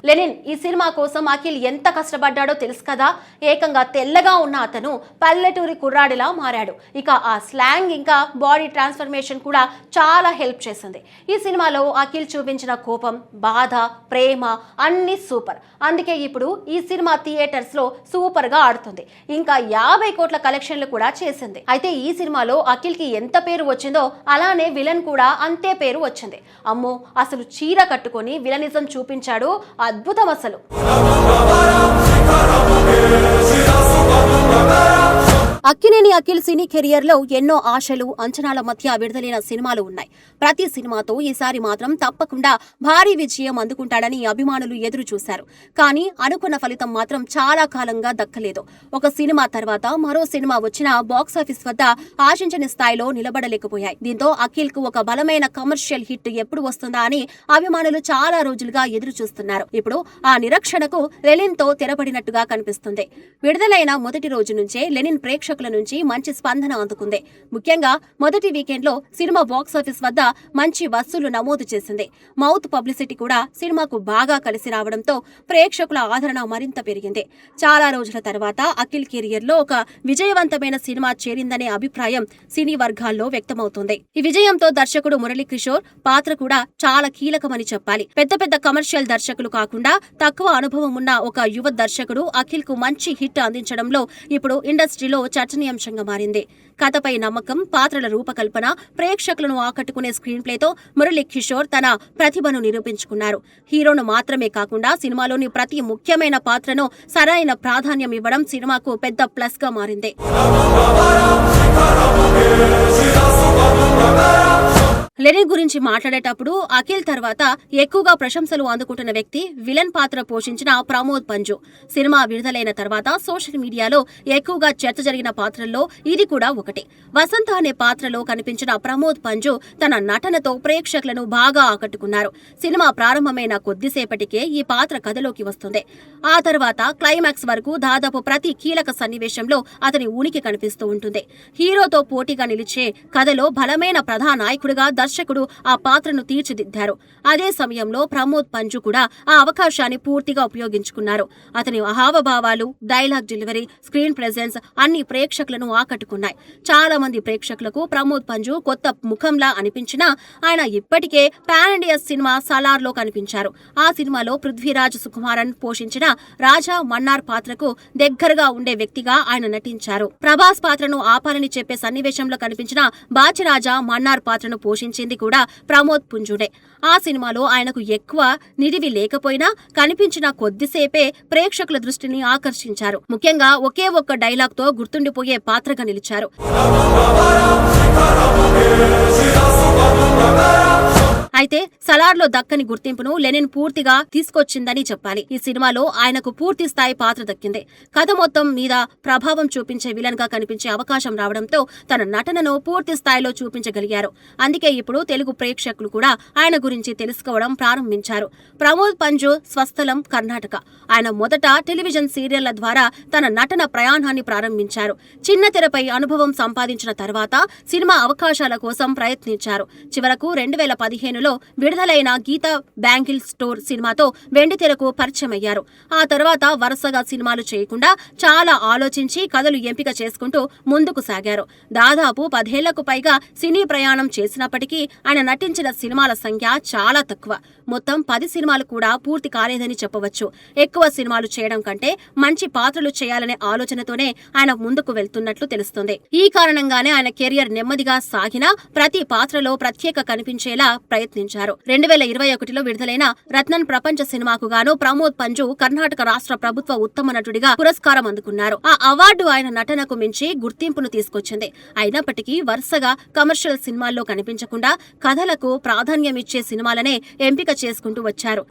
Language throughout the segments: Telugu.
లెనిన్ ఈ సినిమా కోసం అఖిల్ ఎంత కష్టపడ్డాడో తెలుసు కదా. ఏకంగా తెల్లగా ఉన్న అతను పల్లెటూరి కుర్రాడిలా మారాడు. ఇక ఆ స్లాంగ్ ఇంకా బాడీ ట్రాన్స్ఫర్మేషన్ కూడా చాలా హెల్ప్ చేసింది. ఈ సినిమాలో అఖిల్ చూపించిన కోపం, బాధ, ప్రేమ అన్ని సూపర్. అందుకే ఇప్పుడు ఈ సినిమా థియేటర్స్ లో సూపర్ గా ఆడుతుంది. ఇంకా 50 కోట్ల కలెక్షన్లు కూడా చేసింది. అయితే ఈ సినిమాలో అఖిల్ కి ఎంత పేరు వచ్చిందో అలానే విలన్ కూడా అంతే పేరు వచ్చింది. అమ్మో, అసలు చీర కట్టుకొని విలనిజం చూపించాడు. అద్భుతం అసలు. అక్కినేని అఖిల్ సినీ కెరియర్ లో ఎన్నో ఆశలు, అంచనాల మధ్య విడుదలైన సినిమాలు ఉన్నాయి. ప్రతి సినిమాతో ఈసారి మాత్రం తప్పకుండా భారీ విజయం అందుకుంటాడని అభిమానులు ఎదురు చూశారు. కానీ అనుకున్న ఫలితం మాత్రం చాలా కాలంగా దక్కలేదు. ఒక సినిమా తర్వాత మరో సినిమా వచ్చినా బాక్సాఫీస్ వద్ద ఆశించని స్థాయిలో నిలబడలేకపోయాయి. దీంతో అఖిల్ కు ఒక బలమైన కమర్షియల్ హిట్ ఎప్పుడు వస్తుందా అని అభిమానులు చాలా రోజులుగా ఎదురు చూస్తున్నారు. ఇప్పుడు ఆ నిరీక్షణకు లెనిన్ తో తెరపడినట్టుగా కనిపిస్తుంది. విడుదలైన మొదటి రోజు నుంచే లెనిన్ ప్రేక్షకుల నుంచి మంచి స్పందన అందుకుంది. ముఖ్యంగా మొదటి వీకెండ్ లో సినిమా బాక్సాఫీస్ వద్ద మంచి వసూలు నమోదు చేసింది. మౌత్ పబ్లిసిటీ కూడా సినిమాకు బాగా కలిసి రావడంతో ప్రేక్షకుల ఆదరణ మరింత పెరిగింది. చాలా రోజుల తర్వాత అఖిల్ కెరియర్ లో ఒక విజయవంతమైన సినిమా చేరిందనే అభిప్రాయం సినీ వర్గాల్లో వ్యక్తమవుతుంది. ఈ విజయంతో దర్శకుడు మురళీకిషోర్ పాత్ర కూడా చాలా కీలకమని చెప్పాలి. పెద్ద పెద్ద కమర్షియల్ దర్శకులు కాకుండా తక్కువ అనుభవం ఉన్న ఒక యువ దర్శకుడు అఖిల్ కు మంచి హిట్ అందించడంలో ఇప్పుడు ఇండస్ట్రీలో చర్చనీయాంశంగా మారింది. కథపై నమ్మకం, పాత్రల రూపకల్పన, ప్రేక్షకులను ఆకట్టుకునే స్క్రీన్ ప్లేతో మురళీకిషోర్ తన ప్రతిభను నిరూపించుకున్నారు. హీరోను మాత్రమే కాకుండా సినిమాలోని ప్రతి ముఖ్యమైన పాత్రను సరైన ప్రాధాన్యం ఇవ్వడం సినిమాకు పెద్ద ప్లస్ గా మారింది. లెనిన్ గురించి మాట్లాడేటప్పుడు అఖిల్ తర్వాత ఎక్కువగా ప్రశంసలు అందుకుంటున్న వ్యక్తి విలన్ పాత్ర పోషించిన ప్రమోద్ పంజు. సినిమా విడుదలైన తర్వాత సోషల్ మీడియాలో ఎక్కువగా చర్చ జరిగిన పాత్రల్లో ఇది కూడా ఒకటి. వసంత అనే పాత్రలో కనిపించిన ప్రమోద్ పంజు తన నటనతో ప్రేక్షకులను బాగా ఆకట్టుకున్నారు. సినిమా ప్రారంభమైన కొద్దిసేపటికే ఈ పాత్ర కథలోకి వస్తుంది. ఆ తర్వాత క్లైమాక్స్ వరకు దాదాపు ప్రతి కీలక సన్నివేశంలో అతని ఉనికి కనిపిస్తూ ఉంటుంది. హీరోతో పోటీగా నిలిచే కథలో బలమైన ప్రధానాయకుడిగా దర్శకుడు ఆ పాత్రను తీర్చిదిద్దారు. అదే సమయంలో ప్రమోద్ పంజు కూడా ఆ అవకాశాన్ని పూర్తిగా ఉపయోగించుకున్నారు. అతని హావభావాలు, డైలాగ్ డెలివరీ, స్క్రీన్ ప్రెజెన్స్ అన్ని ప్రేక్షకులను ఆకట్టుకున్నాయి. చాలా మంది ప్రేక్షకులకు ప్రమోద్ పంజు కొత్త ముఖంలా అనిపించినా ఆయన ఇప్పటికే పాన్ ఇండియా సినిమా సలార్ లో కనిపించారు. ఆ సినిమాలో పృథ్వీరాజ్ సుకుమారన్ పోషించిన రాజా మన్నార్ పాత్రకు దగ్గరగా ఉండే వ్యక్తిగా ఆయన నటించారు. ప్రభాస్ పాత్రను ఆపాలని చెప్పే సన్నివేశంలో కనిపించిన బాచిరాజా మన్నార్ పాత్రను పోషించింది కూడా ప్రమోద్ పుంజుడే. ఆ సినిమాలో ఆయనకు ఎక్కువ నిడివి లేకపోయినా కనిపించిన కొద్దిసేపే ప్రేక్షకుల దృష్టిని ఆకర్షించారు. ముఖ్యంగా ఒకే ఒక్క డైలాగ్ తో గుర్తుండిపోయే పాత్రగా నిలిచారు. అయితే సలార్లో దక్కని గుర్తింపును లెనిన్ పూర్తిగా తీసుకొచ్చిందని చెప్పాలి. ఈ సినిమాలో ఆయనకు పూర్తి స్థాయి పాత్ర దక్కింది. కథ మొత్తం మీద ప్రభావం చూపించే విలన్ గా కనిపించే అవకాశం రావడంతో తన నటనను పూర్తి స్థాయిలో చూపించగలిగారు. అందుకే ఇప్పుడు తెలుగు ప్రేక్షకులు కూడా ఆయన గురించి తెలుసుకోవడం ప్రారంభించారు. ప్రమోద్ పంజు స్వస్థలం కర్ణాటక. ఆయన మొదట టెలివిజన్ సీరియళ్ల ద్వారా తన నటన ప్రయాణాన్ని ప్రారంభించారు. చిన్న తెరపై అనుభవం సంపాదించిన తర్వాత సినిమా అవకాశాల కోసం ప్రయత్నించారు. చివరకు 2015లో విడుదలైన గీతా బ్యాంగిల్ స్టోర్ సినిమాతో వెండితెరకు పరిచయమయ్యారు. ఆ తర్వాత వరుసగా సినిమాలు చేయకుండా చాలా ఆలోచించి కథలు ఎంపిక చేసుకుంటూ ముందుకు సాగారు. దాదాపు 10 ఏళ్లకు పైగా సినీ ప్రయాణం చేసినప్పటికీ ఆయన నటించిన సినిమాల సంఖ్య చాలా తక్కువ. మొత్తం 10 సినిమాలు కూడా పూర్తి కాలేదని చెప్పవచ్చు. ఎక్కువ సినిమాలు చేయడం కంటే మంచి పాత్రలు చేయాలనే ఆలోచనతోనే ఆయన ముందుకు వెళ్తున్నట్లు తెలుస్తుంది. ఈ కారణంగానే ఆయన కెరియర్ నెమ్మదిగా సాగినా ప్రతి పాత్రలో ప్రత్యేక కనిపించేలా ప్రయత్నించారు. 2021లో విడుదలైన రత్నన్ ప్రపంచ సినిమాకు గాను ప్రమోద్ పంజు కర్ణాటక రాష్ట్ర ప్రభుత్వ ఉత్తమ నటుడిగా పురస్కారం అందుకున్నారు. ఆ అవార్డు ఆయన నటనకు మించి గుర్తింపును తీసుకొచ్చింది. అయినప్పటికీ వరుసగా కమర్షియల్ సినిమాల్లో కనిపించకుండా కథలకు ప్రాధాన్యమిచ్చే సినిమాలనే ఎంపిక చేసుకుంటూ వచ్చారు.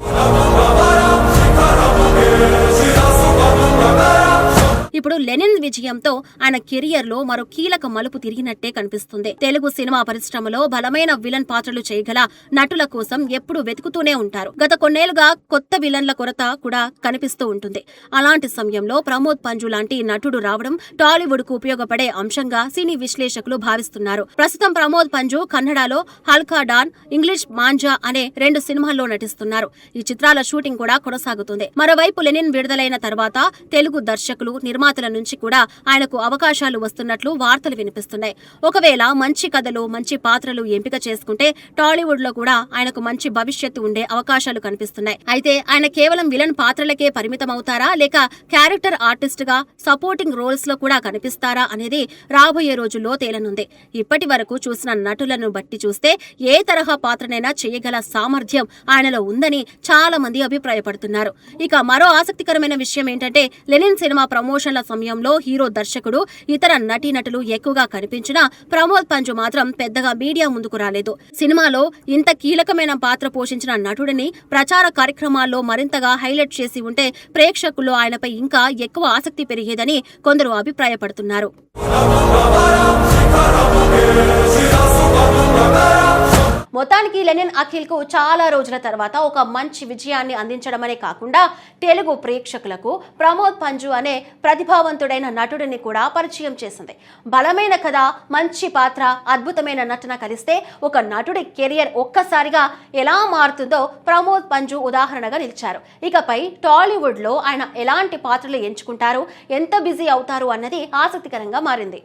ఇప్పుడు లెనిన్ విజయంతో ఆయన కెరియర్ లో మరో కీలక మలుపు తిరిగినట్టే కనిపిస్తుంది. తెలుగు సినిమా పరిశ్రమలో బలమైన విలన్ పాత్రలు చేయగల నటుల కోసం ఎప్పుడూ వెతుకుతూనే ఉంటారు. గత కొన్నేళ్లుగా కొత్త విలన్ల కొరత కూడా కనిపిస్తూ ఉంటుంది. అలాంటి సమయంలో ప్రమోద్ పంజు లాంటి నటుడు రావడం టాలీవుడ్ కు ఉపయోగపడే అంశంగా సినీ విశ్లేషకులు భావిస్తున్నారు. ప్రస్తుతం ప్రమోద్ పంజు కన్నడలో హల్కా డాన్, ఇంగ్లీష్ మాంజా అనే 2 సినిమాల్లో నటిస్తున్నారు. ఈ చిత్రాల షూటింగ్ కూడా కొనసాగుతుంది. మరోవైపు లెనిన్ విడుదలైన తర్వాత తెలుగు దర్శకులు, నిర్మాతల నుంచి కూడా ఆయనకు అవకాశాలు వస్తున్నట్లు వార్తలు వినిపిస్తున్నాయి. ఒకవేళ మంచి కథలు, మంచి పాత్రలు ఎంపిక చేసుకుంటే టాలీవుడ్ లో కూడా ఆయనకు మంచి భవిష్యత్తు ఉండే అవకాశాలు కనిపిస్తున్నాయి. అయితే ఆయన కేవలం విలన్ పాత్రలకే పరిమితం అవుతారా, లేక క్యారెక్టర్ ఆర్టిస్ట్ గా సపోర్టింగ్ రోల్స్ లో కూడా కనిపిస్తారా అనేది రాబోయే రోజుల్లో తేలనుంది. ఇప్పటి వరకు చూసిన నటులను బట్టి చూస్తే ఏ తరహా పాత్రనైనా చేయగల సామర్థ్యం ఆయనలో ఉందని చాలా మంది అభిప్రాయపడుతున్నారు. ఇక మరో ఆసక్తికరమైన విషయం ఏంటంటే లెనిన్ సినిమా ప్రమోషన్ల సమయంలో హీరో, దర్శకుడు, ఇతర నటీనటులు ఎక్కువగా కనిపించినా ప్రమోద్ పంజు మాత్రం పెద్దగా మీడియా ముందుకు రాలేదు. సినిమాలో ఇంత కీలకమైన పాత్ర పోషించిన నటుడిని ప్రచార కార్యక్రమాల్లో మరింతగా హైలైట్ చేసి ఉంటే ప్రేక్షకుల్లో ఆయనపై ఇంకా ఎక్కువ ఆసక్తి పెరిగేదని కొందరు అభిప్రాయపడుతున్నారు. మొత్తానికి లెనిన్ అఖిల్ కు చాలా రోజుల తర్వాత ఒక మంచి విజయాన్ని అందించడమనే కాకుండా తెలుగు ప్రేక్షకులకు ప్రమోద్ పంజు అనే ప్రతిభావంతుడైన నటుడిని కూడా పరిచయం చేసింది. బలమైన కథ, మంచి పాత్ర, అద్భుతమైన నటన కలిస్తే ఒక నటుడి కెరియర్ ఒక్కసారిగా ఎలా మారుతుందో ప్రమోద్ పంజు ఉదాహరణగా నిలిచారు. ఇకపై టాలీవుడ్ లో ఆయన ఎలాంటి పాత్రలు ఎంచుకుంటారు, ఎంత బిజీ అవుతారు అన్నది ఆసక్తికరంగా మారింది.